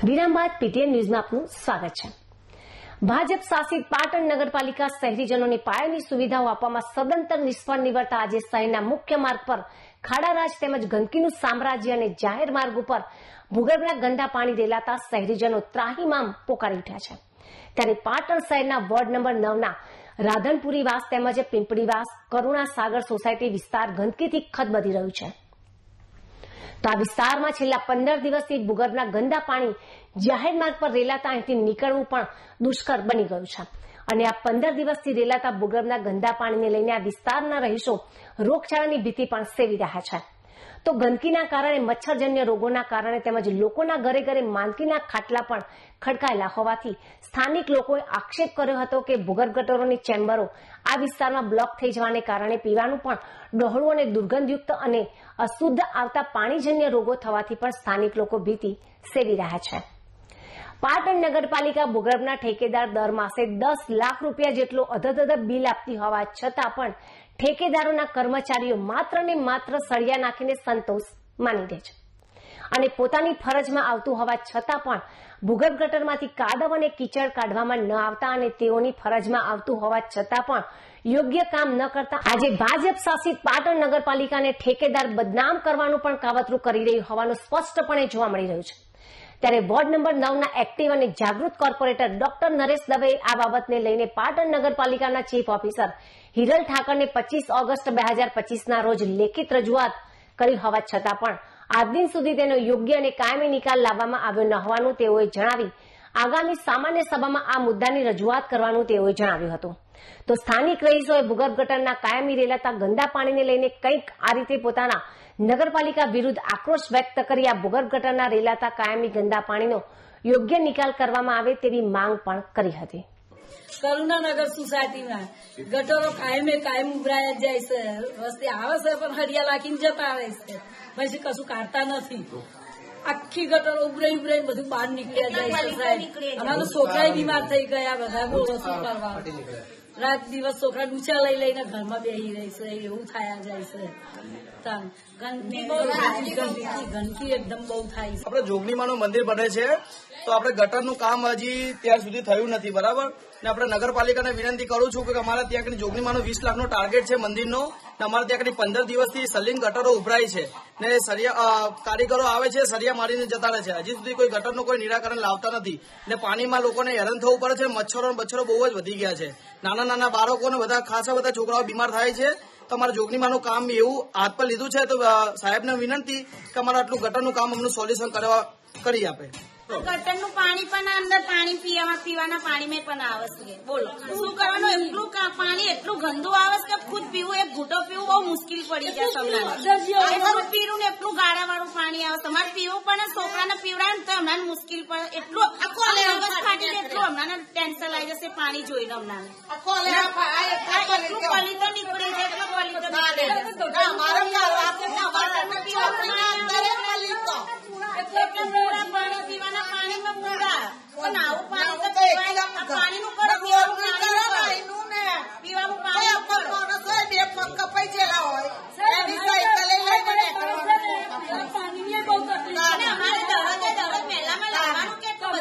વિરામ બાદ પીટીએન ન્યૂઝમાં આપનું સ્વાગત છે। ભાજપ શાસિત પાટણ નગરપાલિકા શહેરીજનોને પાયાની સુવિધાઓ આપવામાં સદંતર નિષ્ફળ નીવડતા આજે શહેરના મુખ્ય માર્ગ પર ખાડારાજ તેમજ ગંદકીનું સામ્રાજ્ય અને જાહેર માર્ગ ઉપર ભૂગર્ભના ગંદા પાણી રેલાતા શહેરીજનો ત્રાહિમામ પોકારી ઉઠ્યા છે। ત્યારે પાટણ શહેરના વોર્ડ નંબર 9ના રાધનપુરીવાસ તેમજ પિંપળીવાસ કરુણા સાગર સોસાયટી વિસ્તાર ગંદકીથી ખદબદી રહ્યું છે। તો આ વિસ્તારમાં છેલ્લા 15 દિવસથી ભૂગર્ભના ગંદા પાણી જાહેર માર્ગ પર રેલાતા અહીંથી નીકળવું પણ દુષ્કર બની ગયું છે અને આ 15 દિવસથી રેલાતા ભૂગર્ભના ગંદા પાણીને લઈને આ વિસ્તારના રહીશો રોગચાળાની ભીતિ પણ સેવી રહ્યા છે। તો ગંદકીના કારણે મચ્છરજન્ય રોગોના કારણે તેમજ લોકોના ઘરે ઘરે માંદગીના ખાટલા પણ ખડકાયેલા હોવાથી સ્થાનિક લોકોએ આક્ષેપ કર્યો હતો કે ભૂગર્ભ ગટરોની ચેમ્બરો આ વિસ્તારમાં બ્લોક થઈ જવાને કારણે પીવાનું પણ ડહોળું અને દુર્ગંધયુક્ત અને અશુદ્ધ આવતા પાણીજન્ય રોગો થવાથી પણ સ્થાનિક લોકો ભીતિ સેવી રહ્યા છે। પાટણ નગરપાલિકા ભૂગર્ભના ઠેકેદાર દર માસે 10 લાખ રૂપિયા જેટલો અધધ બિલ આપતી હોવા છતાં પણ ઠેકેદારોના કર્મચારીઓ માત્ર ને માત્ર સળિયા નાખીને સંતોષ માની દે છે અને પોતાની ફરજમાં આવતું હોવા છતાં પણ ભૂગર્ભ ગટરમાંથી કાદવ અને કીચડ કાઢવામાં ન આવતા અને તેઓની ફરજમાં આવતું હોવા છતાં પણ યોગ્ય કામ ન કરતા આજે ભાજપ શાસિત પાટણ નગરપાલિકાને ઠેકેદાર બદનામ કરવાનું પણ કાવતરું કરી રહ્યું હોવાનું સ્પષ્ટપણે જોવા મળી રહ્યું છે। ત્યારે વોર્ડ નંબર 9ના એક્ટિવ અને જાગૃત કોર્પોરેટર ડોક્ટર નરેશ દવેએ આ બાબતને લઈને પાટણ નગરપાલિકાના ચીફ ઓફિસર હિરલ ઠાકરને 25 ઓગસ્ટ 2025ના રોજ લેખિત રજૂઆત કરી હોવા છતાં પણ આજ દિન સુધી તેનો યોગ્ય અને કાયમી નિકાલ લાવવામાં આવ્યો ન હોવાનું તેઓએ જણાવી આગામી સામાન્ય સભામાં આ મુદ્દાની રજૂઆત કરવાનું તેઓએ જણાવ્યું હતું। તો સ્થાનિક રહીશોએ ભૂગર્ભ ગટરના કાયમી રેલાતા ગંદા પાણીને લઈને કંઈક આ રીતે પોતાના નગરપાલિકા વિરુદ્ધ આક્રોશ વ્યક્ત કરી આ ભૂગર્ભ ગટરના રેલાતા કાયમી ગંદા પાણીનો યોગ્ય નિકાલ કરવામાં આવે તેવી માંગ પણ કરી હતી। કરુણાનગર સોસાયટીમાં ગટરો કાયમ ઉભરાયા જાય છે, વસ્તી આવે છે પણ હરિયા લાખીને જતા આવે છે, પછી કશું કાઢતા નથી। આખી ગટરો ઉભરાઈ બધું બહાર નીકળ્યા જાય છે। અમારા છોકરા બીમાર થઈ ગયા, બધા બોલો શું કરવા, રાત દિવસ છોકરા ડૂચા લઈ લઈને ઘરમાં બેસી રહી છે, એવું થયા જાય છે। ગંદકી એકદમ બહુ થાય છે। આપણે જોગણીમાનું મંદિર બને છે તો આપણે ગટરનું કામ હજી ત્યાર સુધી થયું નથી, બરાબર ને આપણે નગરપાલિકાને વિનંતી કરું છું કે અમારા ત્યાં જોગણીમાનું 20 લાખનો ટાર્ગેટ છે મંદિરનો, ને અમારે ત્યાં 15 દિવસથી સલીમ ગટરો ઉભરાય છે ને કારીગરો આવે છે સરિયા મારીને જતા રહે છે, હજી સુધી કોઈ ગટરનું કોઈ નિરાકરણ લાવતા નથી ને પાણીમાં લોકોને હેરાન થવું પડે છે। મચ્છરો બહુ જ વધી ગયા છે, નાના બાળકોને બધા ખાસા બધા છોકરાઓ બીમાર થાય છે। તમારા જોગણીમાનું કામ એવું હાથ પર લીધું છે તો સાહેબને વિનંતી કે અમારા આટલું ગટરનું કામ અમને સોલ્યુશન કરી આપે। ગટરનું પાણી પણ અંદર પાણી પીવાના પાણીમાં પણ આવે છે, બોલો શું કરવાનું? એટલું પાણી એટલું ગંદુ આવે છે કે ખુદ પીવું, એક ઘૂંટો પીવું બહુ મુશ્કેલ પડી જાય। એટલું પીવું ને એટલું ગાળા વાળું પાણી આવે, તમારે પીવું પણ છોકરાને પીવડાવે ને તો હમણાં મુશ્કેલ પડે, એટલું ફાટી એટલું હમણાં ટેન્શન આવી જશે પાણી જોઈને હમણાં એટલું પલી તો નીકળે છે, એટલું પલી તો પીવાના પાણીમાં પૂરા પણ આવું પાણી તો પાણીનું કરો, પીવાનું પાણી કપાઈ ગયેલા હોય અમારે પહેલામાં લડવાનું કેટલું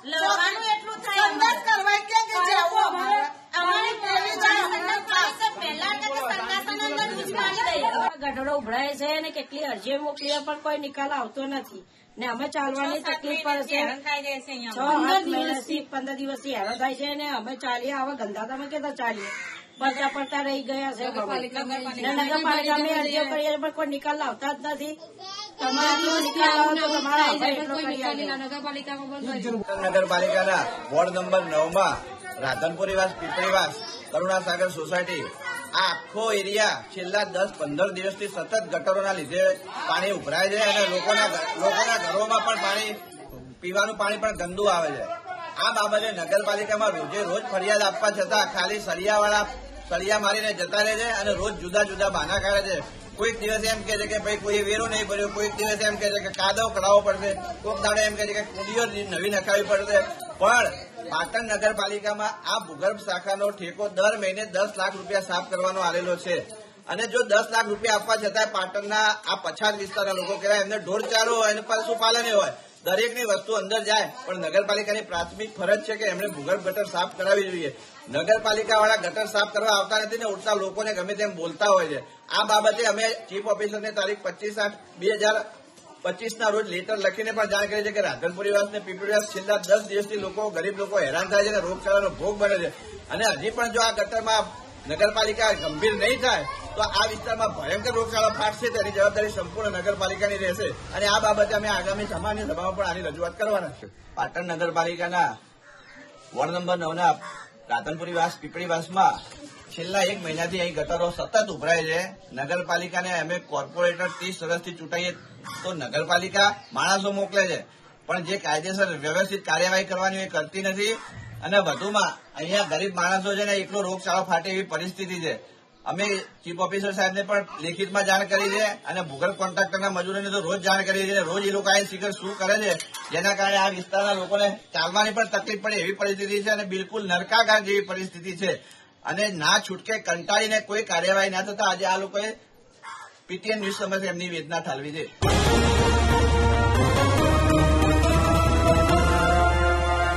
લડવાનું એટલું થાય ગટરો ઉભરાય છે ને કેટલી અરજી મોકલીએ પણ કોઈ નિકાલ આવતો નથી ને અમે ચાલવાની તકલીફ પડે છે। 15 દિવસથી હેરાન થાય છે ને અમે ચાલીએ આવા ગંદા તમે કેતા ચાલીએ પડતા રહી ગયા છે। નગરપાલિકામાં અરજીઓ કરીએ પણ કોઈ નિકાલ લાવતા જ નથી। નગરપાલિકાના વોર્ડ નંબર 9માં રાધનપુરીવાસ પિંપળીવાસ કરુણા સાગર સોસાયટી આ આખો એરિયા છેલ્લા 10-15 દિવસથી સતત ગટરોના લીધે પાણી ઉભરાય છે અને લોકોના ઘરોમાં પણ પાણી પીવાનું પાણી પણ ગંદુ આવે છે। આ બાબતે નગરપાલિકામાં રોજ ફરિયાદ આપવા છતાં ખાલી સળિયા મારીને જતા રહે છે અને રોજ જુદા બહાના કાઢે છે। કોઈક દિવસ એમ કહે છે કે ભાઈ કોઈ વેરો નહીં ભર્યો, કોઈક દિવસ એમ કહે છે કે કાદવ કઢાવવો પડશે, કોઈક દાડે એમ કહે છે કે કુંડીઓ નવી નખાવી પડશે। પણ પાટણ નગરપાલિકામાં આ ભૂગર્ભ શાખાનો ઠેકો દર મહિને 10 લાખ રૂપિયા સાફ કરવાનો આવેલો છે અને જો 10 લાખ રૂપિયા આપવા છતાં પાટણના આ પછાત વિસ્તારના લોકો કહેવાય એમને ઢોરચારો હોય અને પશુપાલન હોય, દરેકની વસ્તુ અંદર જાય, પણ નગરપાલિકાની પ્રાથમિક ફરજ છે કે એમણે ભૂગર્ભ ગટર સાફ કરાવવી જોઈએ. નગરપાલિકા વાળા ગટર સાફ કરવા આવતા નથી ને ઉડતા લોકોને ગમે તેમ બોલતા હોય છે. આ બાબતે અમે ચીફ ઓફિસરને તારીખ 25/8/2025 ના રોજ લેટર લખીને પણ જાણ કરી છે કે રાધનપુરીવાસ ને પીપળીવાસ છેલ્લા 10 દિવસથી ગરીબ લોકો હેરાન થાય છે અને રોગચાળાનો ભોગ બને છે. અને હજી પણ જો આ ગટરમાં નગરપાલિકા ગંભીર નહીં થાય તો આ વિસ્તારમાં ભયંકર રોગચાળો ફાટશે. તેની જવાબદારી સંપૂર્ણ નગરપાલિકાની રહેશે અને આ બાબતે અમે આગામી સામાન્ય સભામાં પણ આની રજૂઆત કરવાના છે. પાટણ નગરપાલિકાના વોર્ડ નંબર 9ના રાધનપુરીવાસ પીપળીવાસમાં છેલ્લા 1 મહિનાથી અહીં ગટરો સતત ઉભરાય છે. નગરપાલિકાને અમે કોર્પોરેટર 30 વર્ષથી ચૂંટાઈએ તો નગરપાલિકા માણસો મોકલે છે, પણ જે કાયદેસર વ્યવસ્થિત કાર્યવાહી કરવાની એ કરતી નથી. અને વધુમાં અહીંયા ગરીબ માણસો છે ને એકલો રોગચાળો ફાટે એવી પરિસ્થિતિ છે. અમે ચીફ ઓફિસર સાહેબને પણ લેખિતમાં જાણ કરી છે અને ભૂગર્ભ કોન્ટ્રાક્ટરના મજૂરોને તો રોજ જાણ કરી છે. રોજ એ લોકો અહીં શિખર શું કરે છે, જેના કારણે આ વિસ્તારના લોકોને ચાલવાની પણ તકલીફ પડે એવી પરિસ્થિતિ છે અને બિલકુલ નરકાગાર જેવી પરિસ્થિતિ છે. અને ના છૂટકે કંટાળીને કોઈ કાર્યવાહી ના થતા આજે આ લોકોએ પીટીએન ન્યૂઝ સમક્ષ એમની વેદના ઠાલવી છે.